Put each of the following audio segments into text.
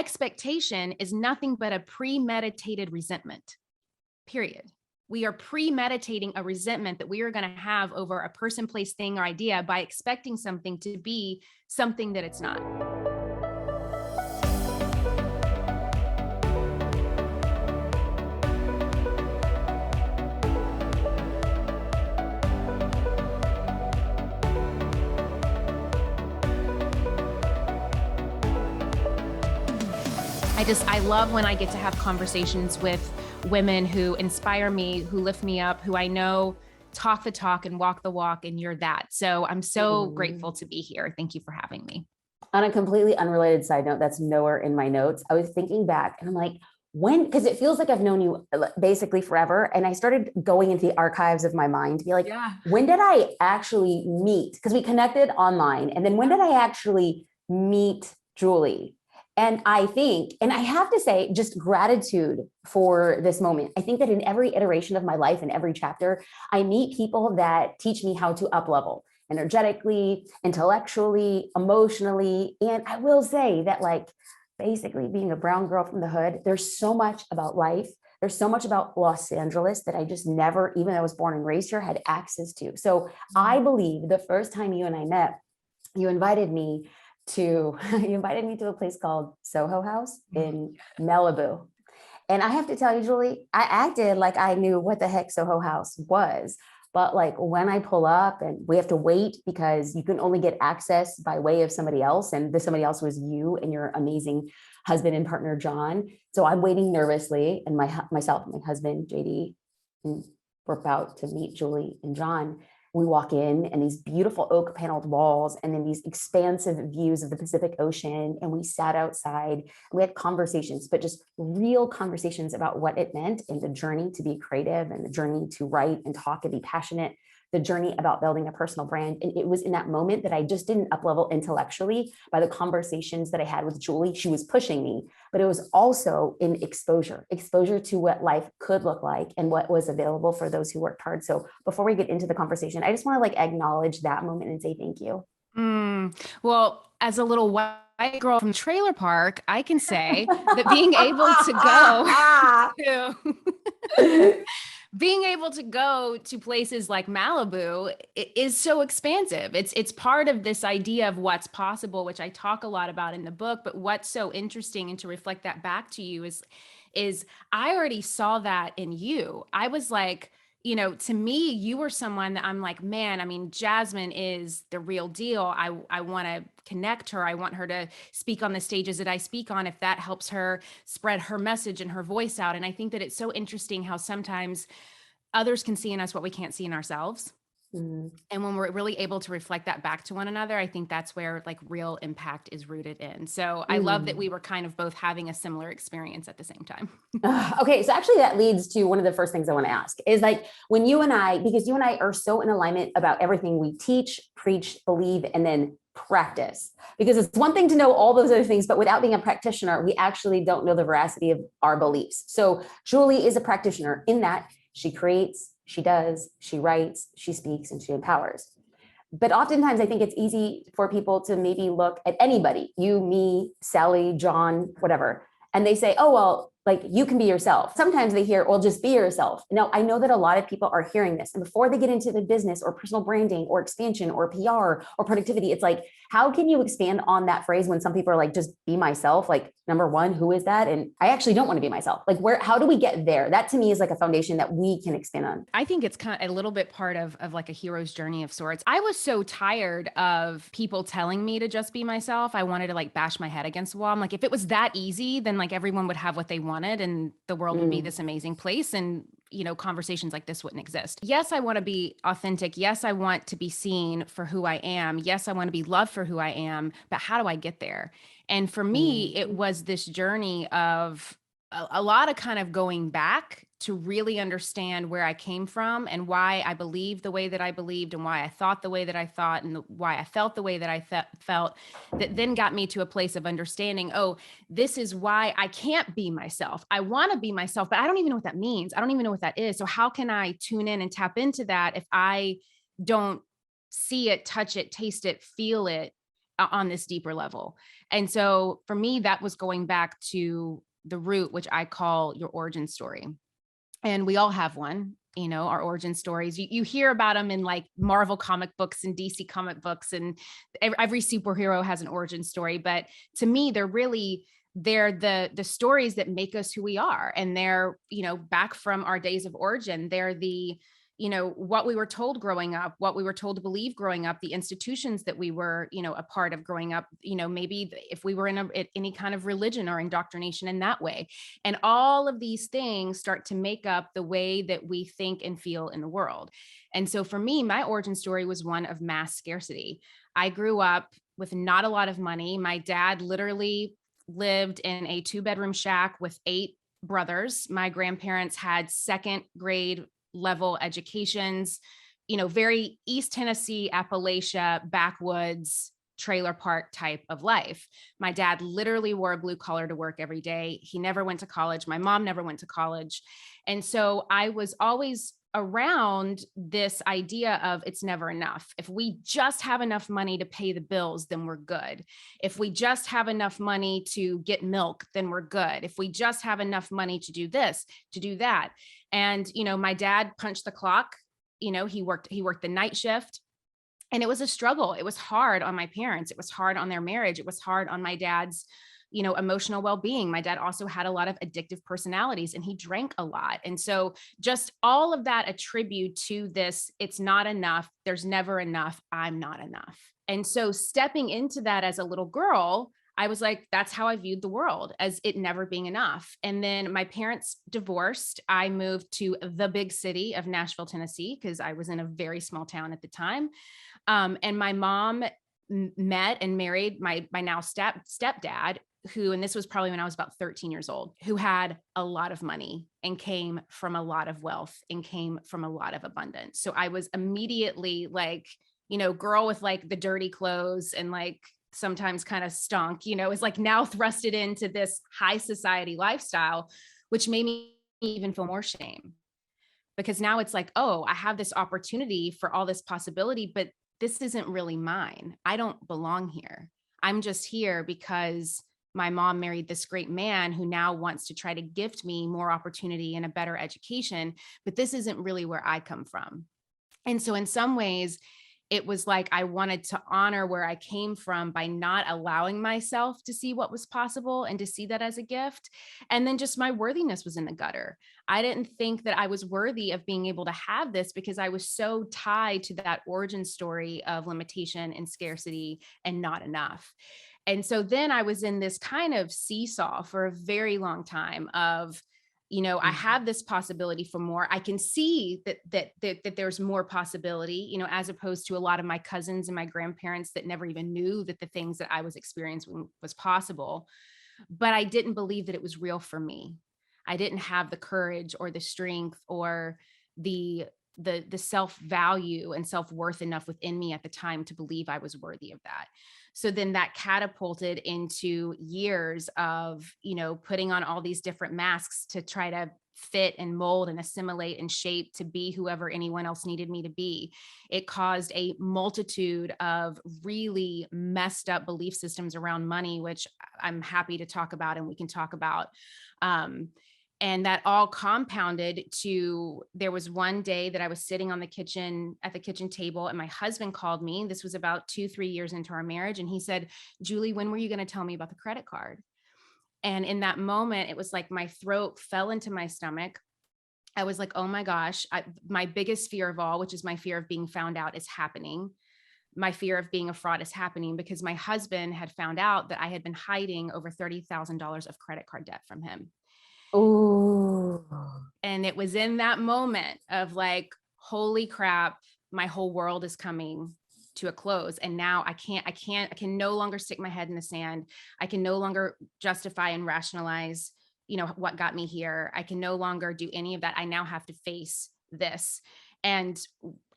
expectation is nothing but a premeditated resentment, period. We are premeditating a resentment that we are going to have over a person, place, thing, or idea by expecting something to be something that it's not. I love when I get to have conversations with women who inspire me, who lift me up, who I know talk the talk and walk the walk, and you're that. So I'm so grateful to be here. Thank you for having me. On a completely unrelated side note, that's nowhere in my notes, I was thinking back and I'm like, when, because it feels like I've known you basically forever. And I started going into the archives of my mind to be like, when did I actually meet? Because we connected online. And then when did I actually meet Julie? And I think, and I have to say, just gratitude for this moment. I think that in every iteration of my life, in every chapter, I meet people that teach me how to up level energetically, intellectually, emotionally. And I will say that, like, basically being a brown girl from the hood, there's so much about life. There's so much about Los Angeles that I just never, even though I was born and raised here, had access to. So I believe the first time you and I met, you invited me to a place called Soho House in Malibu. And I have to tell you, Julie, I acted like I knew what the heck Soho House was. But like when I pull up and we have to wait because you can only get access by way of somebody else. And this somebody else was you and your amazing husband and partner, John. So I'm waiting nervously, and myself and my husband, JD, and we're about to meet Julie and John. We walk in and these beautiful oak paneled walls and then these expansive views of the Pacific Ocean. And we sat outside and we had conversations, but just real conversations about what it meant and the journey to be creative and the journey to write and talk and be passionate, the journey about building a personal brand. And it was in that moment that I just didn't up level intellectually by the conversations that I had with Julie. She was pushing me, but it was also in exposure to what life could look like and what was available for those who worked hard. So before we get into the conversation, I just want to like acknowledge that moment and say thank you. Well, as a little white girl from trailer park, I can say that being able to go to places like Malibu is so expansive. It's part of this idea of what's possible, which I talk a lot about in the book. But what's so interesting, and to reflect that back to you, is I already saw that in you. I was like, to me, you were someone that I'm like, man, I mean, Jasmine is the real deal. I want to connect her. I want her to speak on the stages that I speak on, if that helps her spread her message and her voice out. And I think that it's so interesting how sometimes others can see in us what we can't see in ourselves. And when we're really able to reflect that back to one another, I think that's where like real impact is rooted in. So I love that we were kind of both having a similar experience at the same time. Okay. So actually that leads to one of the first things I want to ask is like, when you and I, because you and I are so in alignment about everything we teach, preach, believe, and then practice, because it's one thing to know all those other things, but without being a practitioner, we actually don't know the veracity of our beliefs. So Julie is a practitioner in that she creates, she does, she writes, she speaks, and she empowers. But oftentimes I think it's easy for people to maybe look at anybody, you, me, Sally, John, whatever, and they say, oh, well, like you can be yourself. Sometimes they hear, well, just be yourself. Now, I know that a lot of people are hearing this. And before they get into the business or personal branding or expansion or PR or productivity, it's like, how can you expand on that phrase when some people are like, just be myself? Like, number one, who is that? And I actually don't want to be myself. Like, how do we get there? That to me is like a foundation that we can expand on. I think it's kind of a little bit part of like a hero's journey of sorts. I was so tired of people telling me to just be myself. I wanted to like bash my head against the wall. I'm like, if it was that easy, then like everyone would have what they wanted and the world would be this amazing place. And conversations like this wouldn't exist. Yes, I want to be authentic. Yes, I want to be seen for who I am. Yes, I want to be loved for who I am, but how do I get there? And for me, it was this journey of a lot of kind of going back to really understand where I came from and why I believed the way that I believed and why I thought the way that I thought and why I felt the way that I felt, that then got me to a place of understanding, oh, this is why I can't be myself. I want to be myself, but I don't even know what that means. I don't even know what that is. So how can I tune in and tap into that if I don't see it, touch it, taste it, feel it, on this deeper level. And so for me, that was going back to the root, which I call your origin story. And we all have one, our origin stories. You hear about them in like Marvel comic books and DC comic books, and every superhero has an origin story. But to me, they're the stories that make us who we are. And they're, back from our days of origin. They're what we were told growing up, what we were told to believe growing up, the institutions that we were, a part of growing up, maybe if we were in any kind of religion or indoctrination in that way. And all of these things start to make up the way that we think and feel in the world. And so for me, my origin story was one of mass scarcity. I grew up with not a lot of money. My dad literally lived in a 2-bedroom shack with 8 brothers. My grandparents had second grade level educations, very East Tennessee, Appalachia, backwoods, trailer park type of life. My dad literally wore a blue collar to work every day. He never went to college. My mom never went to college. And so I was always around this idea of it's never enough. If we just have enough money to pay the bills, then we're good. If we just have enough money to get milk, then we're good. If we just have enough money to do this, to do that. And, my dad punched the clock. He worked the night shift. And it was a struggle. It was hard on my parents. It was hard on their marriage. It was hard on my dad's, emotional well-being. My dad also had a lot of addictive personalities, and he drank a lot. And so just all of that attribute to this, it's not enough. There's never enough. I'm not enough. And so stepping into that as a little girl, I was like, that's how I viewed the world, as it never being enough. And then my parents divorced. I moved to the big city of Nashville, Tennessee, because I was in a very small town at the time. And my mom met and married my now stepdad, who, and this was probably when I was about 13 years old, who had a lot of money and came from a lot of wealth and came from a lot of abundance. So I was immediately like, girl with like the dirty clothes and like sometimes kind of stunk, is like now thrusted into this high society lifestyle, which made me even feel more shame, because now it's like, oh, I have this opportunity for all this possibility, but this isn't really mine. I don't belong here. I'm just here because my mom married this great man who now wants to try to gift me more opportunity and a better education, but this isn't really where I come from. And so in some ways, it was like I wanted to honor where I came from by not allowing myself to see what was possible and to see that as a gift. And then just my worthiness was in the gutter. I didn't think that I was worthy of being able to have this because I was so tied to that origin story of limitation and scarcity and not enough. And so then I was in this kind of seesaw for a very long time of, I have this possibility for more. I can see that there's more possibility, as opposed to a lot of my cousins and my grandparents that never even knew that the things that I was experiencing was possible. But I didn't believe that it was real for me. I didn't have the courage or the strength or the self-value and self-worth enough within me at the time to believe I was worthy of that. So then that catapulted into years of, putting on all these different masks to try to fit and mold and assimilate and shape to be whoever anyone else needed me to be. It caused a multitude of really messed up belief systems around money, which I'm happy to talk about and we can talk about. And that all compounded to, there was one day that I was sitting at the kitchen table, and my husband called me. This was about 2-3 years into our marriage. And he said, Julie, when were you going to tell me about the credit card? And in that moment, it was like my throat fell into my stomach. I was like, oh my gosh, my biggest fear of all, which is my fear of being found out, is happening. My fear of being a fraud is happening because my husband had found out that I had been hiding over $30,000 of credit card debt from him. Oh. And it was in that moment of like, holy crap, my whole world is coming to a close. And now I can no longer stick my head in the sand. I can no longer justify and rationalize, what got me here. I can no longer do any of that. I now have to face this. And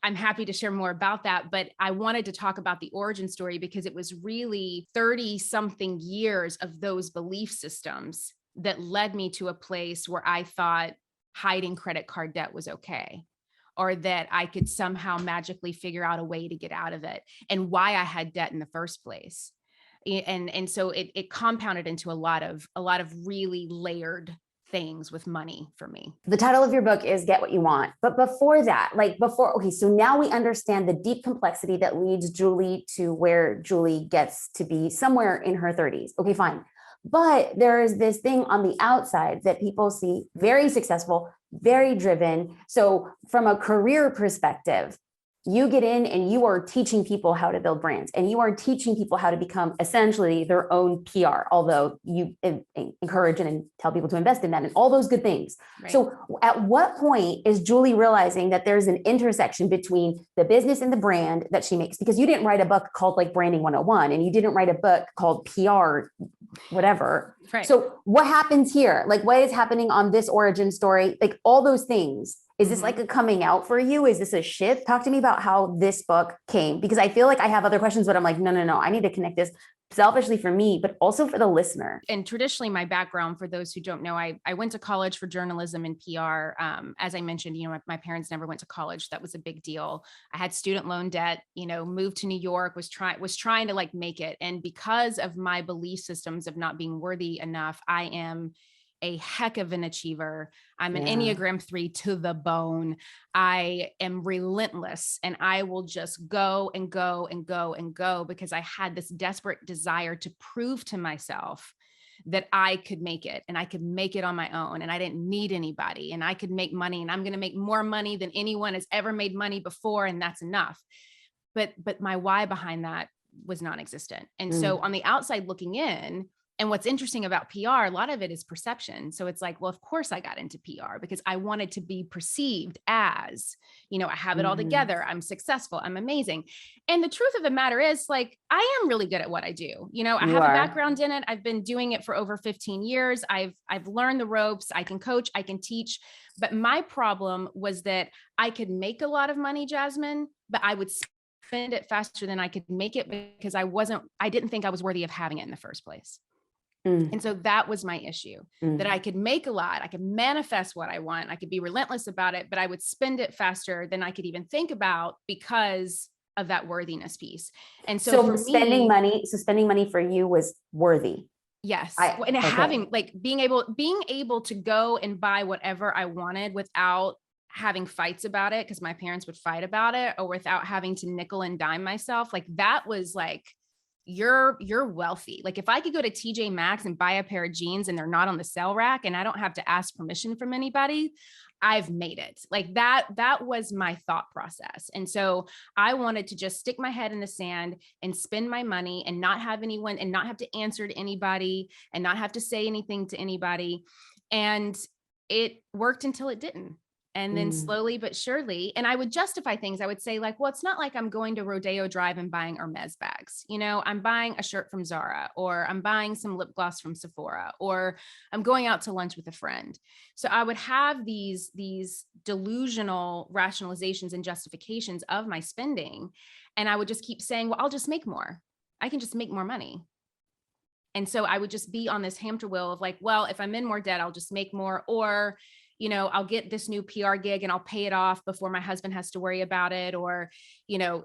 I'm happy to share more about that, but I wanted to talk about the origin story because it was really 30 something years of those belief systems that led me to a place where I thought hiding credit card debt was okay. or that I could somehow magically figure out a way to get out of it, and why I had debt in the first place. And so it compounded into a lot of really layered things with money for me. The title of your book is Get What You Want. But before that, okay, so now we understand the deep complexity that leads Julie to where Julie gets to be somewhere in her 30s. Okay, fine. But there is this thing on the outside that people see very successful, very driven. So from a career perspective, you get in and you are teaching people how to build brands, and you are teaching people how to become essentially their own PR, although you encourage and tell people to invest in that and all those good things. Right. So at what point is Julie realizing that there's an intersection between the business and the brand that she makes? Because you didn't write a book called like Branding 101, and you didn't write a book called PR, whatever. Right. So what happens here? Like, what is happening on this origin story? Like all those things. Is this like a coming out for you? Is this a shift? Talk to me about how this book came, because I feel like I have other questions, but I'm like, no. I need to connect this selfishly for me, but also for the listener. And traditionally, my background, for those who don't know, I went to college for journalism and PR. As I mentioned, my parents never went to college. That was a big deal. I had student loan debt, moved to New York, was trying to like make it. And because of my belief systems of not being worthy enough, I am a heck of an achiever. I'm an Enneagram 3 to the bone. I am relentless, and I will just go and go and go and go, because I had this desperate desire to prove to myself that I could make it, and I could make it on my own, and I didn't need anybody, and I could make money, and I'm going to make more money than anyone has ever made money before. And that's enough. But my why behind that was non-existent. And so on the outside looking in, and what's interesting about PR, a lot of it is perception. So it's like, well, of course I got into PR because I wanted to be perceived as, I have it all together. I'm successful. I'm amazing. And the truth of the matter is, like, I am really good at what I do. I have a background in it. I've been doing it for over 15 years. I've learned the ropes. I can coach, I can teach. But my problem was that I could make a lot of money, Jasmine, but I would spend it faster than I could make it, because I didn't think I was worthy of having it in the first place. And so that was my issue, that I could make a lot, I could manifest what I want, I could be relentless about it, but I would spend it faster than I could even think about because of that worthiness piece. And so for spending money for you was worthy. Yes. And having being able to go and buy whatever I wanted without having fights about it, because my parents would fight about it, or without having to nickel and dime myself. Like, that was like, you're wealthy. Like, if I could go to TJ Maxx and buy a pair of jeans and they're not on the sale rack and I don't have to ask permission from anybody, I've made it. Like, that was my thought process. And so I wanted to just stick my head in the sand and spend my money and not have anyone, and not have to answer to anybody, and not have to say anything to anybody. And it worked until it didn't. And then slowly but surely, and I would justify things. I would say, like, well, it's not like I'm going to Rodeo Drive and buying Hermes bags. I'm buying a shirt from Zara, or I'm buying some lip gloss from Sephora, or I'm going out to lunch with a friend. So I would have these delusional rationalizations and justifications of my spending. And I would just keep saying, well, I'll just make more. I can just make more money. And so I would just be on this hamster wheel of like, well, if I'm in more debt, I'll just make more, or I'll get this new PR gig and I'll pay it off before my husband has to worry about it. Or,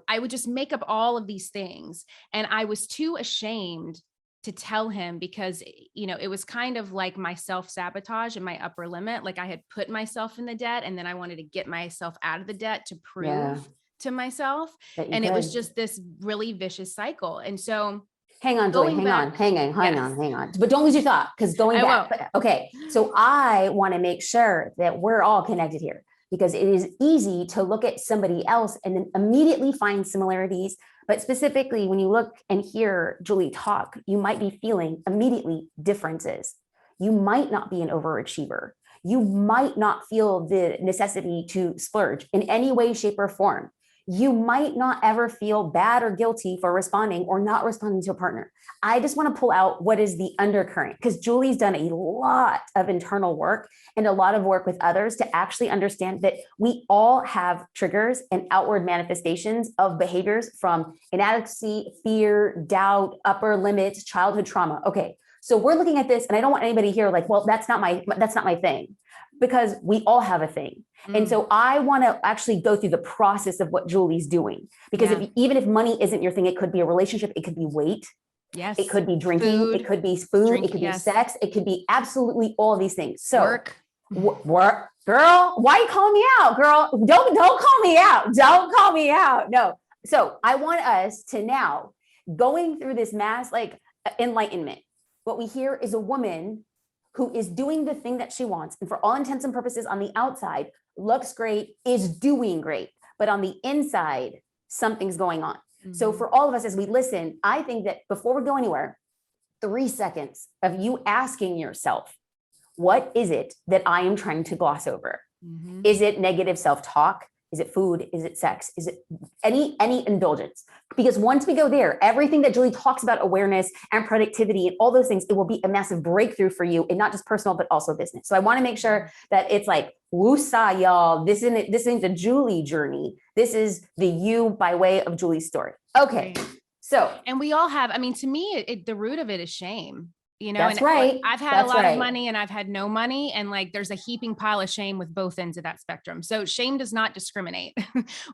I would just make up all of these things. And I was too ashamed to tell him, because, it was kind of like my self-sabotage and my upper limit. Like, I had put myself in the debt, and then I wanted to get myself out of the debt to prove to myself. And it was just this really vicious cycle. And so hang on, Julie, hang on. But don't lose your thought, because going back. Okay. So I want to make sure that we're all connected here, because it is easy to look at somebody else and then immediately find similarities. But specifically, when you look and hear Julie talk, you might be feeling immediately differences. You might not be an overachiever. You might not feel the necessity to splurge in any way, shape, or form. You might not ever feel bad or guilty for responding or not responding to a partner. I just want to pull out what is the undercurrent, because Julie's done a lot of internal work and a lot of work with others to actually understand that we all have triggers and outward manifestations of behaviors, from inadequacy, fear, doubt, upper limits, childhood trauma. Okay. So we're looking at this, and I don't want anybody here like, well, that's not my thing. because we all have a thing. And so I want to actually go through the process of what Julie's doing, because even if money isn't your thing, it could be a relationship, it could be weight. Yes. It could be drinking, it could be food, it could be sex, it could be absolutely all these things. So work, girl, why are you calling me out, girl? Don't call me out. Don't call me out. No. So I want us to now going through this mass like enlightenment. What we hear is a woman who is doing the thing that she wants, and for all intents and purposes on the outside looks great, is doing great, but on the inside something's going on. So for all of us as we listen, I think that before we go anywhere, 3 seconds of you asking yourself, what is it that I am trying to gloss over? Is it negative self-talk? Is it food? Is it sex? Is it any indulgence? Because once we go there, everything that Julie talks about, awareness and productivity and all those things, it will be a massive breakthrough for you, and not just personal, but also business. So I want to make sure that it's like, woosah, y'all. This isn't the Julie journey. This is the you by way of Julie's story. Okay. So, and we all have, I mean, to me, the root of it is shame. You know, that's right. I've had a lot of money and I've had no money, and like there's a heaping pile of shame with both ends of that spectrum. So shame does not discriminate.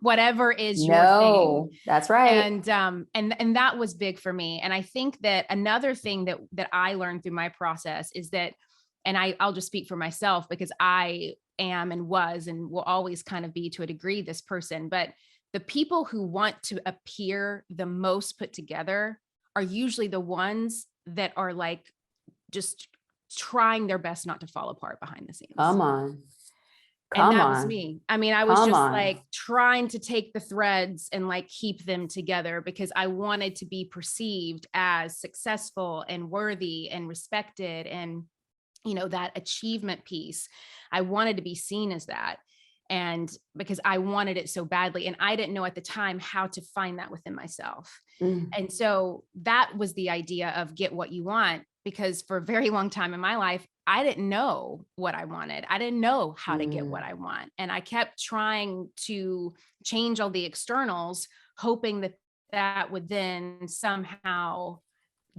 Whatever is your thing. That's right. And that was big for me. And I think that another thing that I learned through my process is that, and I'll just speak for myself, because I am and was and will always kind of be to a degree this person, but the people who want to appear the most put together are usually the ones that are like just trying their best not to fall apart behind the scenes. Come on. And that was me. I mean, I was just like trying to take the threads and like keep them together, because I wanted to be perceived as successful and worthy and respected. And, you know, that achievement piece, I wanted to be seen as that. And because I wanted it so badly, and I didn't know at the time how to find that within myself. And so that was the idea of get what you want, because for a very long time in my life, I didn't know what I wanted. I didn't know how to get what I want. And I kept trying to change all the externals, hoping that that would then somehow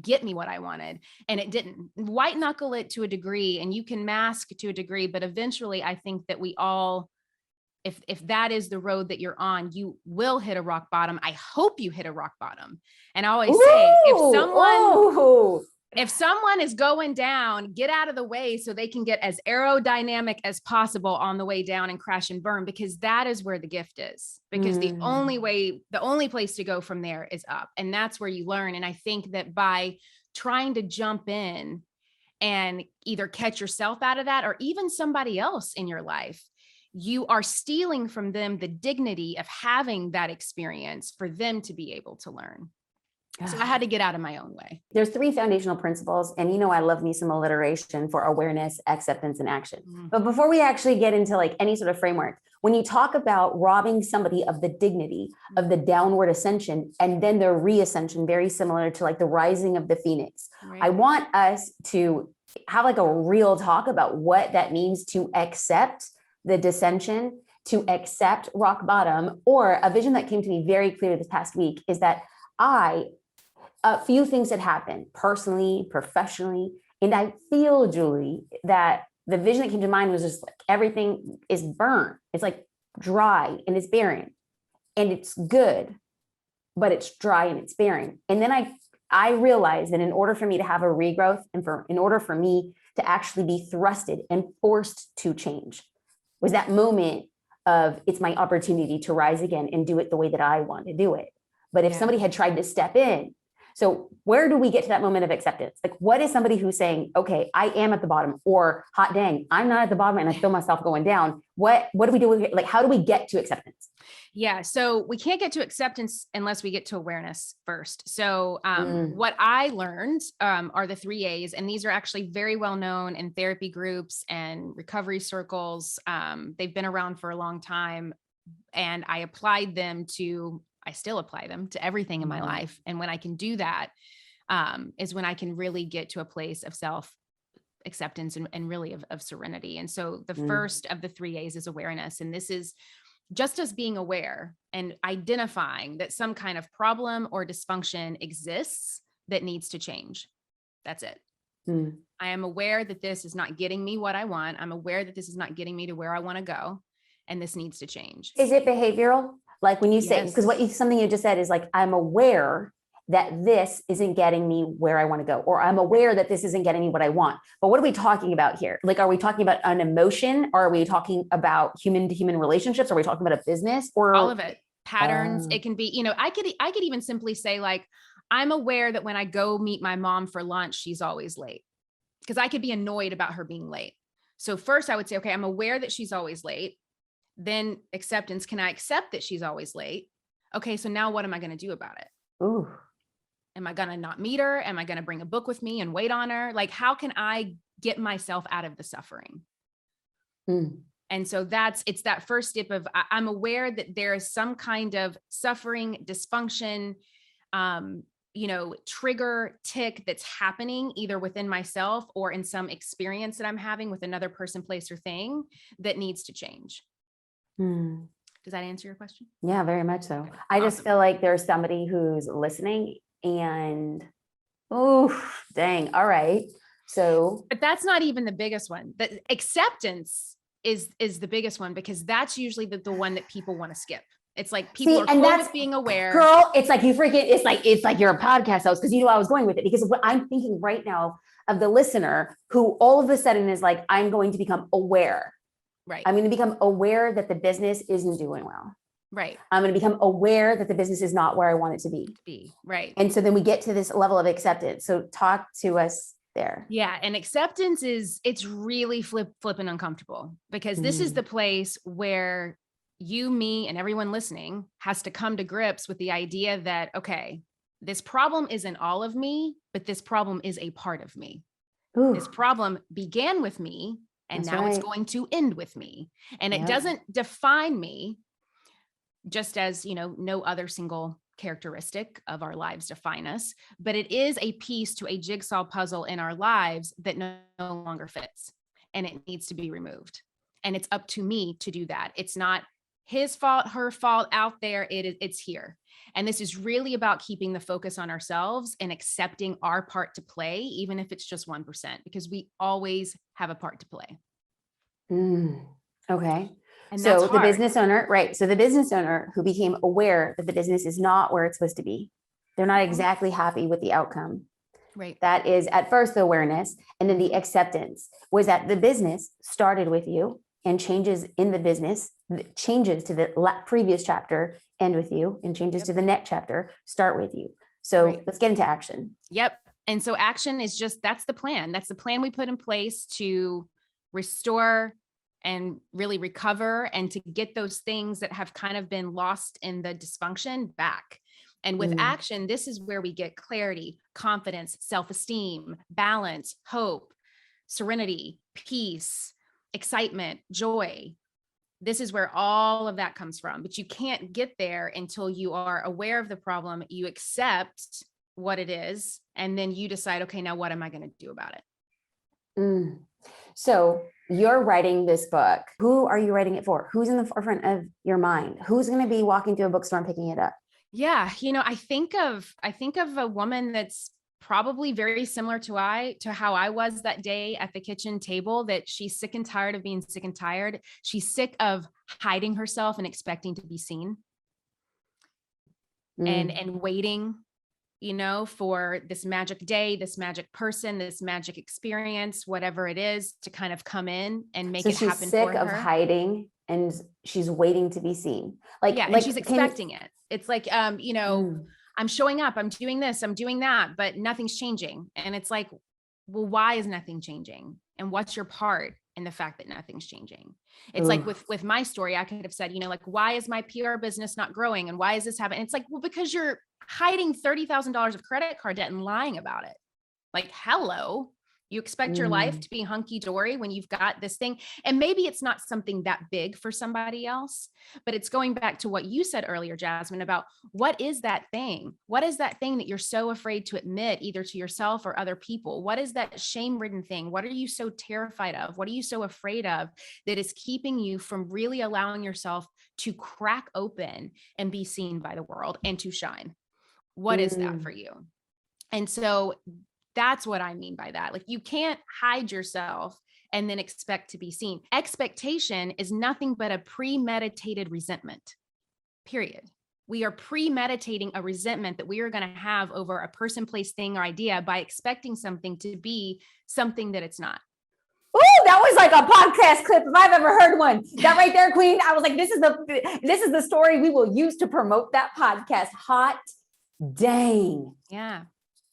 get me what I wanted. And it didn't. White knuckle it to a degree, and you can mask to a degree, but eventually I think that we all, if that is the road that you're on, you will hit a rock bottom. I hope you hit a rock bottom. And I always say, if someone is going down, get out of the way so they can get as aerodynamic as possible on the way down and crash and burn, because that is where the gift is. Because the only place to go from there is up. And that's where you learn. And I think that by trying to jump in and either catch yourself out of that, or even somebody else in your life, you are stealing from them the dignity of having that experience for them to be able to learn. So I had to get out of my own way. There's 3 foundational principles. And, you know, I love me some alliteration for awareness, acceptance, and action. But before we actually get into like any sort of framework, when you talk about robbing somebody of the dignity of the downward ascension and then the reascension, very similar to like the rising of the phoenix, I want us to have like a real talk about what that means to accept the dissension, to accept rock bottom. Or a vision that came to me very clearly this past week is that a few things had happened personally, professionally, and I feel, Julie, that the vision that came to mind was just like everything is burnt. It's like dry and it's barren, and it's good, but it's dry and it's barren. And then I realized that in order for me to have a regrowth, and in order for me to actually be thrusted and forced to change, was that moment of it's my opportunity to rise again and do it the way that I want to do it. But if somebody had tried to step in, so where do we get to that moment of acceptance? Like, what is somebody who's saying, okay, I am at the bottom, or hot dang, I'm not at the bottom and I feel myself going down. What do we do with it? Like, how do we get to acceptance? Yeah. So we can't get to acceptance unless we get to awareness first. So what I learned are the 3 A's, and these are actually very well known in therapy groups and recovery circles. They've been around for a long time, and I still apply them to everything in my life. And when I can do that, is when I can really get to a place of self acceptance and really of serenity. And so the first of the 3 A's is awareness. And this is just us being aware and identifying that some kind of problem or dysfunction exists that needs to change. That's it. I am aware that this is not getting me what I want. I'm aware that this is not getting me to where I want to go. And this needs to change. Is it behavioral? Like when you say, because something you just said is like, I'm aware that this isn't getting me where I want to go, or I'm aware that this isn't getting me what I want. But what are we talking about here? Like, are we talking about an emotion? Or are we talking about human to human relationships? Are we talking about a business, or all of it? Patterns. It can be, I could even simply say like, I'm aware that when I go meet my mom for lunch, she's always late, because I could be annoyed about her being late. So first I would say, okay, I'm aware that she's always late. Then acceptance. Can I accept that she's always late? Okay. So now what am I going to do about it? Ooh. Am I going to not meet her? Am I going to bring a book with me and wait on her? Like, how can I get myself out of the suffering? And so it's that first step of, I'm aware that there is some kind of suffering, dysfunction, trigger, tick that's happening either within myself or in some experience that I'm having with another person, place, or thing that needs to change. Does that answer your question? Yeah, very much so. Okay, I just feel like there's somebody who's listening and, oh, dang. All right. So, but that's not even the biggest one. The acceptance is the biggest one, because that's usually the one that people want to skip. It's like people are cool with being aware. Girl, it's like it's like you're a podcast host, because you know I was going with it, because what I'm thinking right now of the listener who all of a sudden is like, I'm going to become aware. Right. I'm going to become aware that the business isn't doing well. Right. I'm going to become aware that the business is not where I want it to be. Right. And so then we get to this level of acceptance. So talk to us there. Yeah. And acceptance it's really flipping uncomfortable, because this is the place where you, me, and everyone listening has to come to grips with the idea that, okay, this problem isn't all of me, but this problem is a part of me. Ooh. This problem began with me, and now it's going to end with me. And it doesn't define me, just as, no other single characteristic of our lives define us, but it is a piece to a jigsaw puzzle in our lives that no longer fits, and it needs to be removed. And it's up to me to do that. It's not his fault, her fault out there. It's here. And this is really about keeping the focus on ourselves and accepting our part to play, even if it's just 1%, because we always have a part to play. Okay. And so the business owner, right. So the business owner who became aware that the business is not where it's supposed to be, they're not exactly happy with the outcome. Right. That is at first the awareness, and then the acceptance was that the business started with you, and changes in the business, changes to the previous chapter end with you, and changes to the next chapter start with you. So let's get into action. Yep. And so action is that's the plan. That's the plan we put in place to restore and really recover, and to get those things that have kind of been lost in the dysfunction back. And with action, this is where we get clarity, confidence, self-esteem, balance, hope, serenity, peace, excitement, joy. This is where all of that comes from. But you can't get there until you are aware of the problem, you accept what it is, and then you decide, okay, now what am I going to do about it? So you're writing this book. Who are you writing it for? Who's in the forefront of your mind? Who's going to be walking through a bookstore and picking it up? Yeah. I think of a woman that's probably very similar to how I was that day at the kitchen table, that she's sick and tired of being sick and tired. She's sick of hiding herself and expecting to be seen, and waiting, for this magic day, this magic person, this magic experience, whatever it is, to kind of come in and make it happen for her. So she's sick of hiding, and she's waiting to be seen. And she's expecting it. It's like, I'm showing up, I'm doing this, I'm doing that, but nothing's changing. And it's like, well, why is nothing changing? And what's your part in the fact that nothing's changing? It's like with my story, I could have said, like, why is my PR business not growing? And why is this happening? It's like, well, because you're hiding $30,000 of credit card debt and lying about it. Like, hello, you expect your life to be hunky-dory when you've got this thing. And maybe it's not something that big for somebody else, but it's going back to what you said earlier, Jasmine, about what is that thing? What is that thing that you're so afraid to admit, either to yourself or other people? What is that shame-ridden thing? What are you so terrified of? What are you so afraid of that is keeping you from really allowing yourself to crack open and be seen by the world and to shine? What is that for you? And so That's what I mean by that. Like, you can't hide yourself and then expect to be seen. Expectation is nothing but a premeditated resentment, period. We are premeditating a resentment that we are going to have over a person, place, thing, or idea by expecting something to be something that it's not. Oh, that was like a podcast clip if I've ever heard one. That right there, Queen. I was like, this is the story we will use to promote that podcast. Hot dang. Yeah.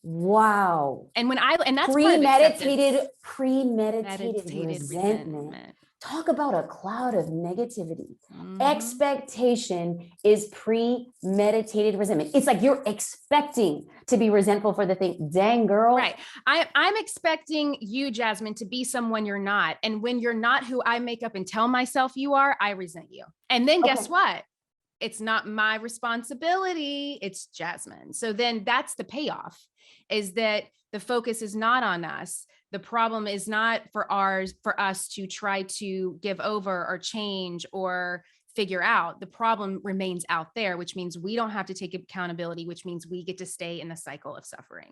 Wow. And that's premeditated Meditated resentment. Talk about a cloud of negativity. Mm-hmm. Expectation is premeditated resentment. It's like you're expecting to be resentful for the thing. Dang, girl. Right. I'm expecting you, Jasmine, to be someone you're not. And when you're not who I make up and tell myself you are, I resent you. And then guess what? It's not my responsibility. It's Jasmine. So then that's the payoff, is that the focus is not on us. The problem is not for us to try to give over or change or figure out. The problem remains out there, which means we don't have to take accountability, which means we get to stay in the cycle of suffering.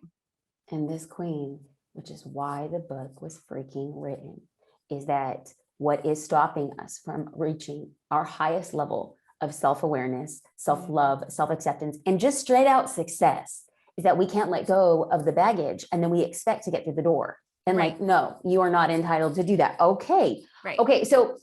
And this, Queen, which is why the book was freaking written, is that what is stopping us from reaching our highest level of self-awareness, self-love, self-acceptance, and just straight out success is that we can't let go of the baggage and then we expect to get through the door. And like, no, you are not entitled to do that. Okay. Right. Okay. So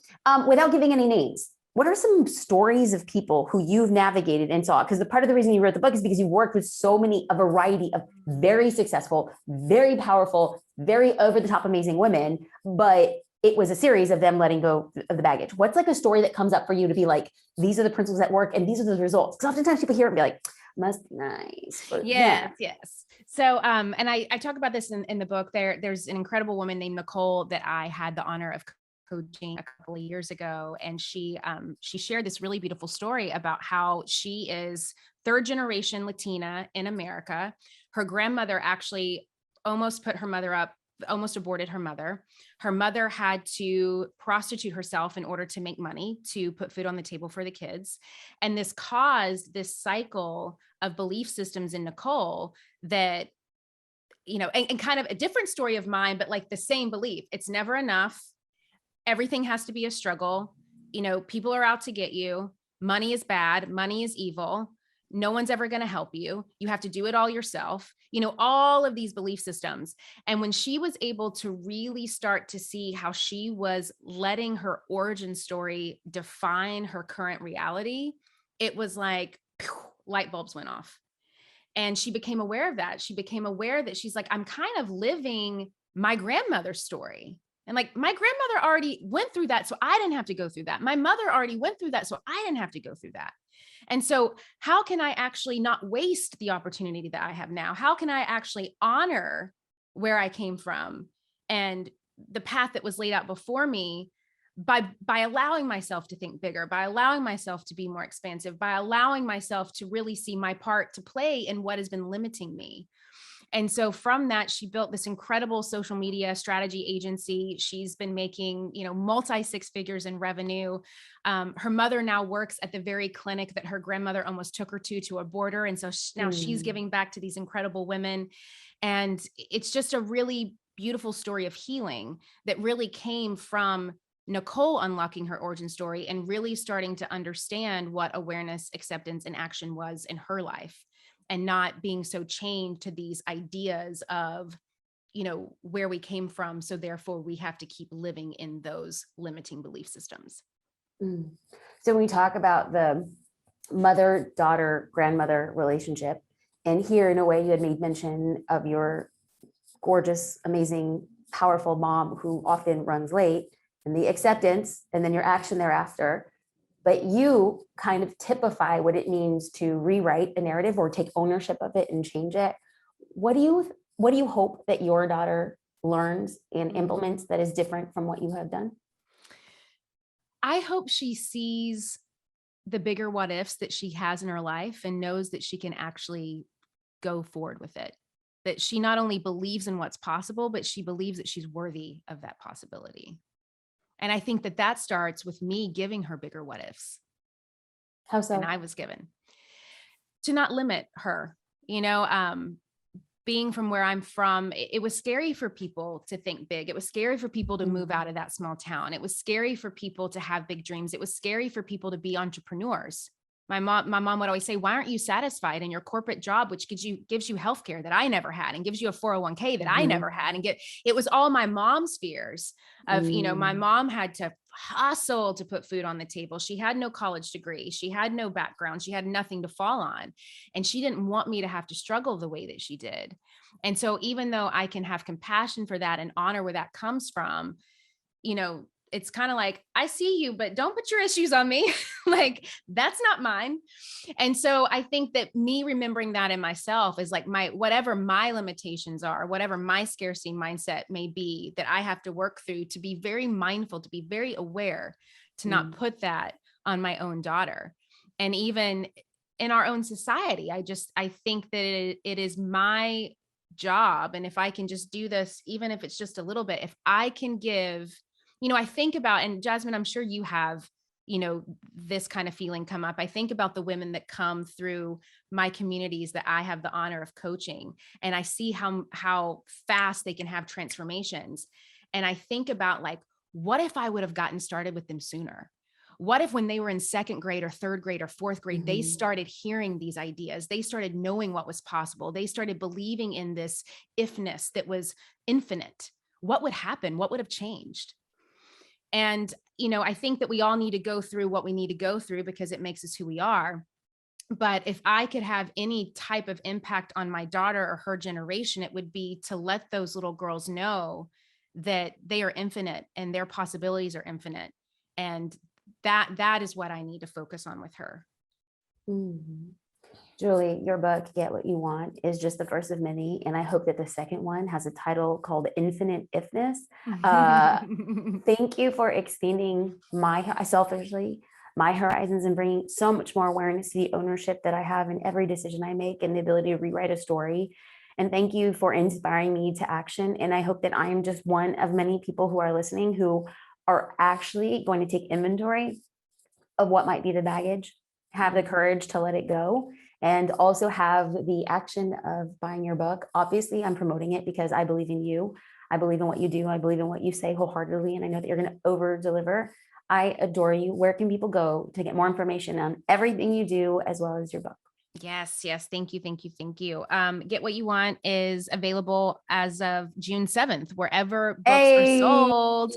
without giving any names, what are some stories of people who you've navigated and saw? Because the part of the reason you wrote the book is because you've worked with a variety of very successful, very powerful, very over the top, amazing women, but it was a series of them letting go of the baggage. What's like a story that comes up for you to be like, these are the principles that work and these are the results? Because oftentimes people hear it and be like, must be nice. But yes. So, and I talk about this in the book. There's an incredible woman named Nicole that I had the honor of coaching a couple of years ago. And she shared this really beautiful story about how she is third generation Latina in America. Her grandmother actually almost aborted her mother. Her mother had to prostitute herself in order to make money to put food on the table for the kids. And this caused this cycle of belief systems in Nicole that, and kind of a different story of mine, but like the same belief. It's never enough. Everything has to be a struggle. People are out to get you. Money is bad. Money is evil. No one's ever going to help you. You have to do it all yourself. All of these belief systems. And when she was able to really start to see how she was letting her origin story define her current reality, it was like light bulbs went off. And she became aware of that. She became aware that she's like, I'm kind of living my grandmother's story. And like, my grandmother already went through that, so I didn't have to go through that. My mother already went through that, so I didn't have to go through that. And so how can I actually not waste the opportunity that I have now? How can I actually honor where I came from and the path that was laid out before me by allowing myself to think bigger, by allowing myself to be more expansive, by allowing myself to really see my part to play in what has been limiting me? And so from that, she built this incredible social media strategy agency. She's been making, multi six figures in revenue. Her mother now works at the very clinic that her grandmother almost took her to abort her. And so now she's giving back to these incredible women. And it's just a really beautiful story of healing that really came from Nicole unlocking her origin story and really starting to understand what awareness, acceptance, and action was in her life. And not being so chained to these ideas of, where we came from. So therefore we have to keep living in those limiting belief systems. So when we talk about the mother, daughter, grandmother relationship, and here in a way you had made mention of your gorgeous, amazing, powerful mom who often runs late, and the acceptance and then your action thereafter. But you kind of typify what it means to rewrite a narrative or take ownership of it and change it. What do you hope that your daughter learns and implements that is different from what you have done? I hope she sees the bigger what ifs that she has in her life and knows that she can actually go forward with it. That she not only believes in what's possible, but she believes that she's worthy of that possibility. And I think that starts with me giving her bigger what ifs. How so? And I was given to not limit her, being from where I'm from, it was scary for people to think big. It was scary for people to move out of that small town. It was scary for people to have big dreams. It was scary for people to be entrepreneurs. My mom would always say, why aren't you satisfied in your corporate job, which gives you healthcare that I never had and gives you a 401k that I never had, and it was all my mom's fears of, my mom had to hustle to put food on the table. She had no college degree. She had no background. She had nothing to fall on. And she didn't want me to have to struggle the way that she did. And so even though I can have compassion for that and honor where that comes from, it's kind of like, I see you, but don't put your issues on me. Like, that's not mine. And so I think that me remembering that in myself is like whatever my limitations are, whatever my scarcity mindset may be, that I have to work through, to be very mindful, to be very aware, to not put that on my own daughter. And even in our own society, I think that it is my job. And if I can just do this, even if it's just a little bit, if I can give, I think about, and Jasmine, I'm sure you have, this kind of feeling come up. I think about the women that come through my communities that I have the honor of coaching, and I see how fast they can have transformations. And I think about, like, what if I would have gotten started with them sooner? What if when they were in second grade or third grade or fourth grade, they started hearing these ideas, they started knowing what was possible, they started believing in this ifness that was infinite? What would happen? What would have changed? And, I think that we all need to go through what we need to go through because it makes us who we are. But if I could have any type of impact on my daughter or her generation, it would be to let those little girls know that they are infinite and their possibilities are infinite. And that is what I need to focus on with her. Julie, your book, Get What You Want, is just the first of many. And I hope that the second one has a title called Infinite Ifness. Thank you for expanding selfishly, my horizons, and bringing so much more awareness to the ownership that I have in every decision I make and the ability to rewrite a story. And thank you for inspiring me to action. And I hope that I am just one of many people who are listening who are actually going to take inventory of what might be the baggage, have the courage to let it go, and also have the action of buying your book. Obviously, I'm promoting it because I believe in you. I believe in what you do. I believe in what you say wholeheartedly. And I know that you're going to over deliver. I adore you. Where can people go to get more information on everything you do, as well as your book? Yes. Thank you. Get What You Want is available as of June 7th, wherever books are sold.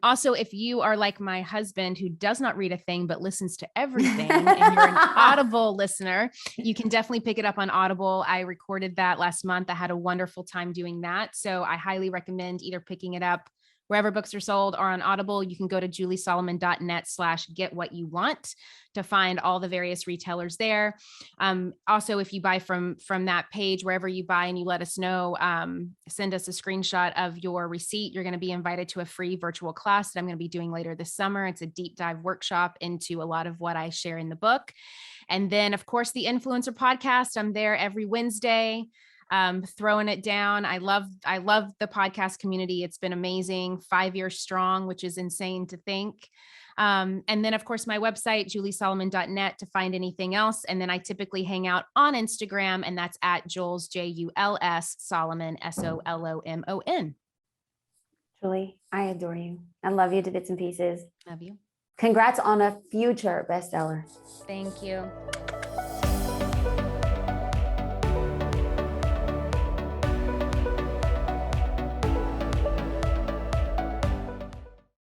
Also, if you are like my husband, who does not read a thing, but listens to everything, and you're an Audible listener, you can definitely pick it up on Audible. I recorded that last month. I had a wonderful time doing that. So I highly recommend either picking it up wherever books are sold or on Audible. You can go to juliesolomon.net/getwhatyouwant to find all the various retailers there. Also, if you buy from that page, wherever you buy, and you let us know, send us a screenshot of your receipt. You're going to be invited to a free virtual class that I'm going to be doing later this summer. It's a deep dive workshop into a lot of what I share in the book. And then, of course, the Influencer Podcast. I'm there every Wednesday. Throwing it down. I love the podcast community. It's been amazing. 5 years strong, which is insane to think. And then, of course, my website, juliesolomon.net, to find anything else. And then I typically hang out on Instagram, and that's at Jules, Juls, Solomon, Solomon. Julie, I adore you. I love you to bits and pieces. Love you. Congrats on a future bestseller. Thank you.